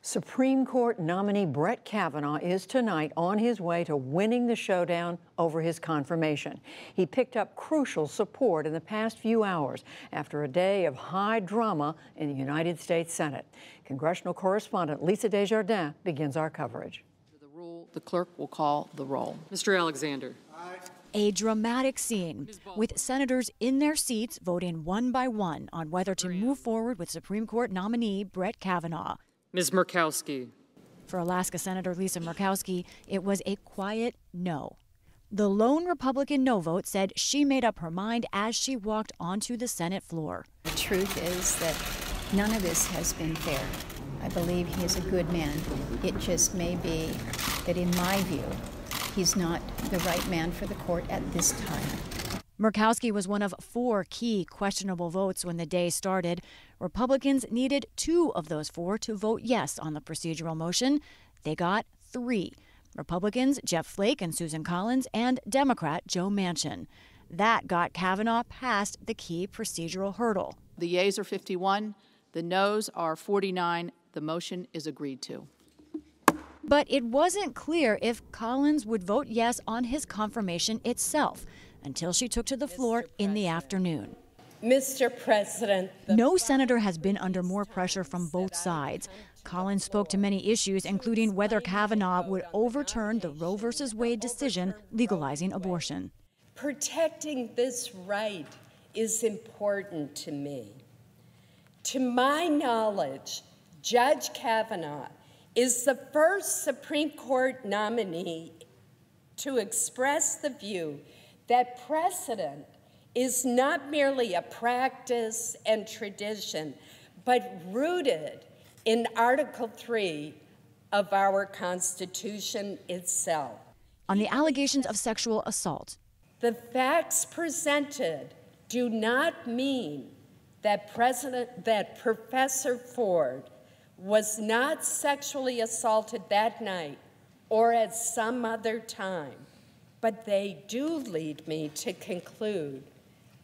Supreme Court nominee Brett Kavanaugh is tonight on his way to winning the showdown over his confirmation. He picked up crucial support in the past few hours after a day of high drama in the United States Senate. Congressional correspondent Lisa Desjardins begins our coverage. The clerk will call the roll. Mr. Alexander. Aye. A dramatic scene with senators in their seats voting one by one on whether to move forward with Supreme Court nominee Brett Kavanaugh. Ms. Murkowski. For Alaska Senator Lisa Murkowski, it was a quiet no. The lone Republican no vote said she made up her mind as she walked onto the Senate floor. The truth is that none of this has been fair. I believe he is a good man. It just may be that, in my view, he's not the right man for the court at this time. Murkowski was one of 4 key questionable votes when the day started. Republicans needed 2 of those 4 to vote yes on the procedural motion. They got 3. Republicans Jeff Flake and Susan Collins and Democrat Joe Manchin. That got Kavanaugh past the key procedural hurdle. The yeas are 51, the noes are 49. The motion is agreed to. But it wasn't clear if Collins would vote yes on his confirmation itself until she took to the floor in the afternoon. Mr. President. No senator has been under more pressure from both sides. Collins spoke to many issues, including whether Kavanaugh would overturn the Roe v. Wade decision legalizing abortion. Protecting this right is important to me. To my knowledge, Judge Kavanaugh is the first Supreme Court nominee to express the view that precedent is not merely a practice and tradition, but rooted in Article 3 of our Constitution itself. On the allegations of sexual assault, the facts presented do not mean that Professor Ford was not sexually assaulted that night or at some other time, but they do lead me to conclude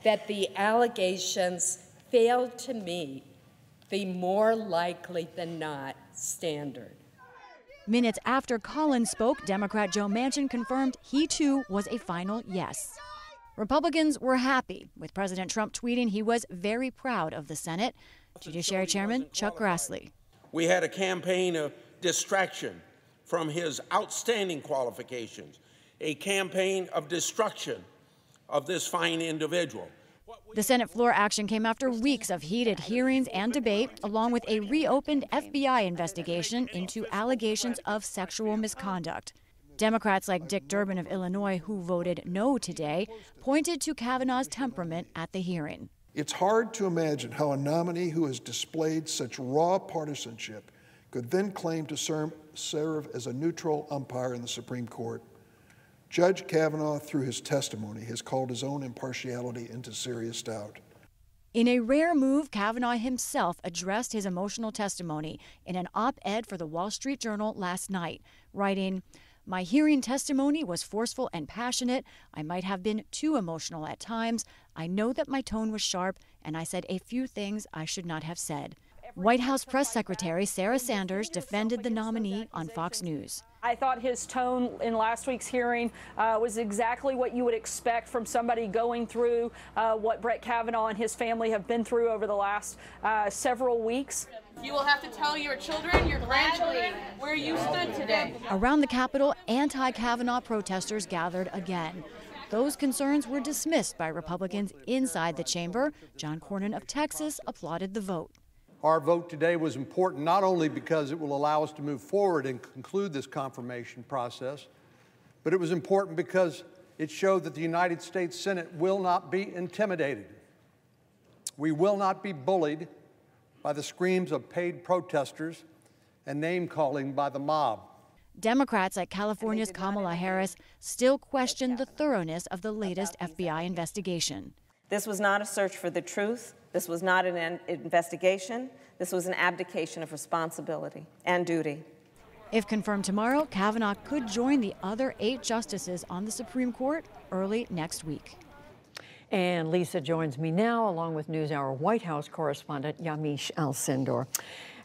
that the allegations failed to meet the more likely than not standard. Minutes after Collins spoke, Democrat Joe Manchin confirmed he too was a final yes. Republicans were happy, with President Trump tweeting he was very proud of the Senate. Judiciary Chairman Chuck Grassley. We had a campaign of distraction from his outstanding qualifications, a campaign of destruction of this fine individual. The Senate floor action came after weeks of heated hearings and debate, along with a reopened FBI investigation into allegations of sexual misconduct. Democrats like Dick Durbin of Illinois, who voted no today, pointed to Kavanaugh's temperament at the hearing. It's hard to imagine how a nominee who has displayed such raw partisanship could then claim to serve as a neutral umpire in the Supreme Court. Judge Kavanaugh, through his testimony, has called his own impartiality into serious doubt. In a rare move, Kavanaugh himself addressed his emotional testimony in an op-ed for the Wall Street Journal last night, writing, "My hearing testimony was forceful and passionate. I might have been too emotional at times. I know that my tone was sharp, and I said a few things I should not have said." White House Press Secretary Sarah Sanders defended the nominee on Fox News. I thought his tone in last week's hearing was exactly what you would expect from somebody going through what Brett Kavanaugh and his family have been through over the last several weeks. You will have to tell your children, your grandchildren, where you stood today. Around the Capitol, anti-Kavanaugh protesters gathered again. Those concerns were dismissed by Republicans inside the chamber. John Cornyn of Texas applauded the vote. Our vote today was important not only because it will allow us to move forward and conclude this confirmation process, but it was important because it showed that the United States Senate will not be intimidated. We will not be bullied by the screams of paid protesters and name-calling by the mob. Democrats like California's Kamala Harris still question the thoroughness of the latest FBI investigation. This was not a search for the truth. This was not an investigation. This was an abdication of responsibility and duty. If confirmed tomorrow, Kavanaugh could join the other 8 justices on the Supreme Court early next week. And Lisa joins me now, along with NewsHour White House correspondent Yamiche Alcindor.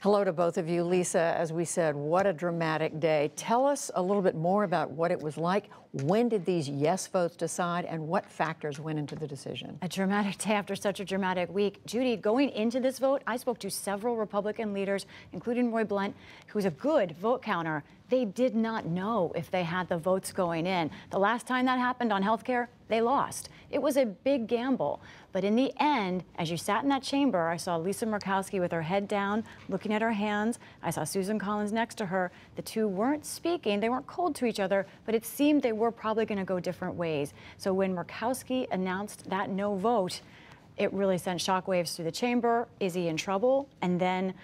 Hello to both of you. Lisa, as we said, what a dramatic day. Tell us a little bit more about what it was like. When did these yes votes decide, and what factors went into the decision? A dramatic day after such a dramatic week. Judy, going into this vote, I spoke to several Republican leaders, including Roy Blunt, who's a good vote counter. They did not know if they had the votes going in. The last time that happened on health care, they lost. It was a big gamble. But in the end, as you sat in that chamber, I saw Lisa Murkowski with her head down, looking at her hands. I saw Susan Collins next to her. The two weren't speaking. They weren't cold to each other, but it seemed they were probably going to go different ways. So when Murkowski announced that no vote, it really sent shockwaves through the chamber. Is he in trouble? And then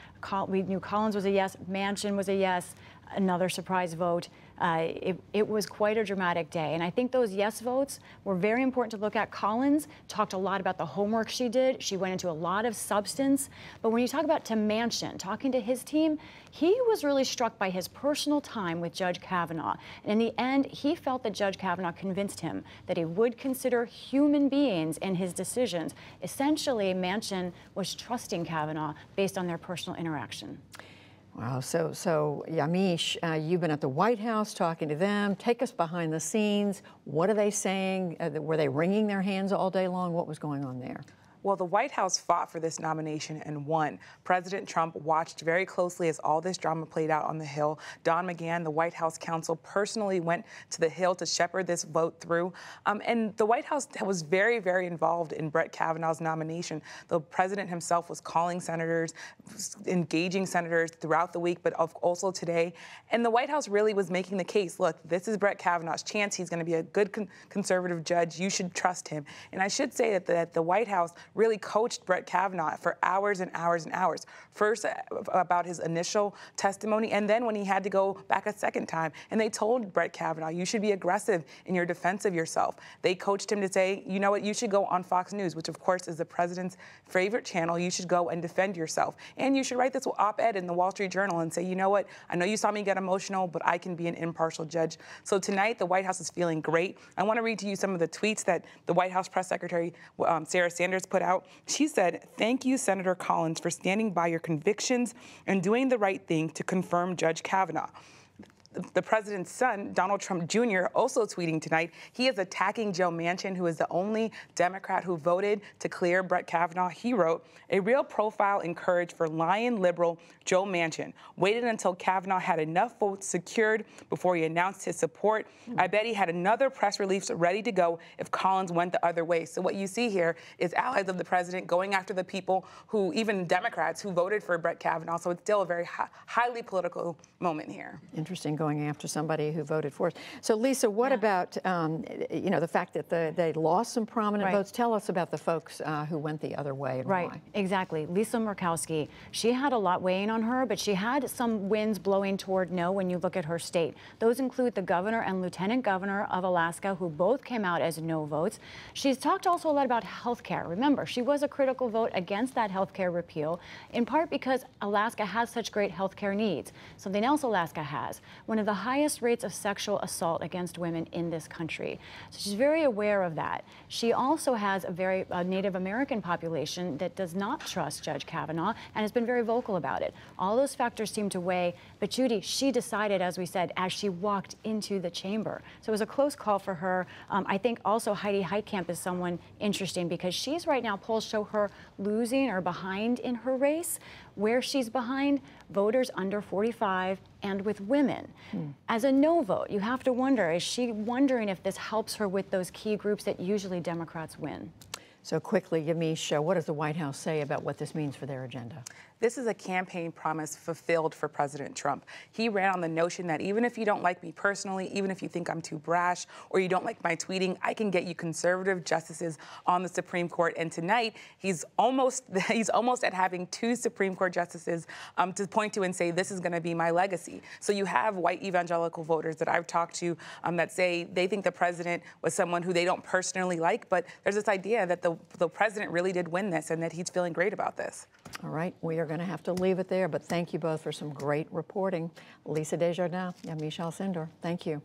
we knew Collins was a yes, Manchin was a yes, another surprise vote. It was quite a dramatic day. And I think those yes votes were very important to look at. Collins talked a lot about the homework she did. She went into a lot of substance. But when you talk about to Manchin, talking to his team, he was really struck by his personal time with Judge Kavanaugh. And in the end, he felt that Judge Kavanaugh convinced him that he would consider human beings in his decisions. Essentially, Manchin was trusting Kavanaugh based on their personal interaction. Wow, so Yamiche, you've been at the White House talking to them. Take us behind the scenes. What are they saying? Were they wringing their hands all day long? What was going on there? Well, the White House fought for this nomination and won. President Trump watched very closely as all this drama played out on the Hill. Don McGahn, the White House counsel, personally went to the Hill to shepherd this vote through. And the White House was very, very involved in Brett Kavanaugh's nomination. The president himself was calling senators, engaging senators throughout the week, but also today. And the White House really was making the case, look, this is Brett Kavanaugh's chance. He's going to be a good conservative judge. You should trust him. And I should say that the White House really coached Brett Kavanaugh for hours and hours and hours. First about his initial testimony, and then when he had to go back a second time. And they told Brett Kavanaugh, you should be aggressive in your defense of yourself. They coached him to say, you know what, you should go on Fox News, which of course is the president's favorite channel. You should go and defend yourself. And you should write this op-ed in the Wall Street Journal and say, you know what, I know you saw me get emotional, but I can be an impartial judge. So tonight, the White House is feeling great. I want to read to you some of the tweets that the White House press secretary, Sarah Sanders, put out. She said, thank you, Senator Collins, for standing by your convictions and doing the right thing to confirm Judge Kavanaugh. The president's son, Donald Trump Jr., also tweeting tonight. He is attacking Joe Manchin, who is the only Democrat who voted to clear Brett Kavanaugh. He wrote, a real profile and courage for lying liberal Joe Manchin. Waited until Kavanaugh had enough votes secured before he announced his support. I bet he had another press release ready to go if Collins went the other way. So what you see here is allies of the president going after the people who, even Democrats, who voted for Brett Kavanaugh. So it's still a very highly political moment here. Interesting, going after somebody who voted for us. So, Lisa, what about, the fact that they lost some prominent votes? Tell us about the folks who went the other way and why. Exactly. Lisa Murkowski, she had a lot weighing on her, but she had some winds blowing toward no when you look at her state. Those include the governor and lieutenant governor of Alaska, who both came out as no votes. She's talked also a lot about health care. Remember, she was a critical vote against that health care repeal, in part because Alaska has such great health care needs. Something else Alaska has, one of the highest rates of sexual assault against women in this country. So she's very aware of that. She also has a Native American population that does not trust Judge Kavanaugh and has been very vocal about it. All those factors seem to weigh, but Judy, she decided, as we said, as she walked into the chamber. So it was a close call for her. I think also Heidi Heitkamp is someone interesting because she's right now, polls show her losing or behind in her race. Where she's behind, voters under 45 and with women. As a no vote, you have to wonder, is she wondering if this helps her with those key groups that usually Democrats win? So quickly, Yamiche, what does the White House say about what this means for their agenda? This is a campaign promise fulfilled for President Trump. He ran on the notion that even if you don't like me personally, even if you think I'm too brash or you don't like my tweeting, I can get you conservative justices on the Supreme Court. And tonight, he's almost at having 2 Supreme Court justices to point to and say, this is going to be my legacy. So you have white evangelical voters that I've talked to that say they think the president was someone who they don't personally like, but there's this idea that the president really did win this and that he's feeling great about this. All right, we are going to have to leave it there, but thank you both for some great reporting. Lisa Desjardins, Yamiche Alcindor, thank you.